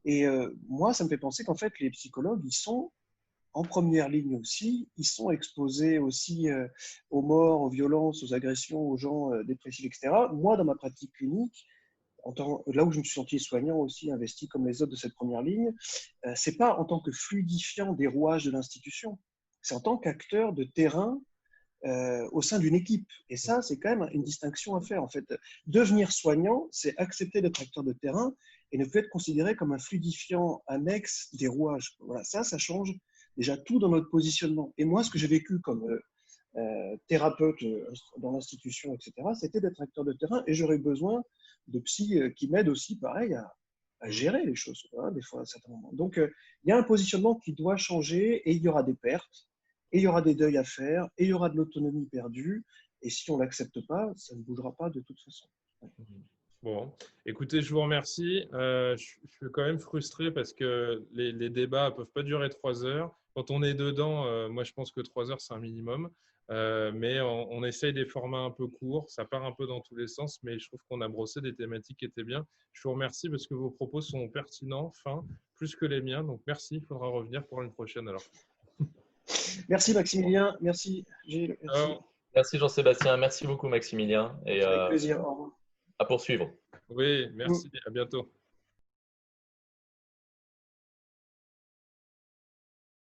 Et moi, ça me fait penser qu'en fait, les psychologues, ils sont en première ligne aussi. Ils sont exposés aussi aux morts, aux violences, aux agressions, aux gens dépressifs, etc. Moi, dans ma pratique clinique, là où je me suis senti soignant aussi, investi comme les autres de cette première ligne, c'est pas en tant que fluidifiant des rouages de l'institution, c'est en tant qu'acteur de terrain au sein d'une équipe. Et ça, c'est quand même une distinction à faire. En fait, devenir soignant, c'est accepter d'être acteur de terrain et ne plus être considéré comme un fluidifiant annexe des rouages. Voilà, ça change déjà tout dans notre positionnement. Et moi, ce que j'ai vécu comme thérapeute dans l'institution, etc., c'était d'être acteur de terrain et j'aurais besoin de psy qui m'aident aussi, pareil, à gérer les choses, hein, des fois, à certains moments. Donc, il y a un positionnement qui doit changer et il y aura des pertes, et il y aura des deuils à faire, et il y aura de l'autonomie perdue. Et si on ne l'accepte pas, ça ne bougera pas de toute façon. Bon, écoutez, je vous remercie. Je suis quand même frustré parce que les débats ne peuvent pas durer 3 heures. Quand on est dedans, moi, je pense que 3 heures, c'est un minimum. Mais on essaye des formats un peu courts. Ça part un peu dans tous les sens, mais je trouve qu'on a brossé des thématiques qui étaient bien. Je vous remercie parce que vos propos sont pertinents, fins, plus que les miens. Donc, merci. Il faudra revenir pour une prochaine alors. Merci Maximilien. Merci Gilles. Merci Jean-Sébastien. Merci beaucoup Maximilien. Et avec plaisir. Au revoir. À poursuivre. Oui, merci. À bientôt.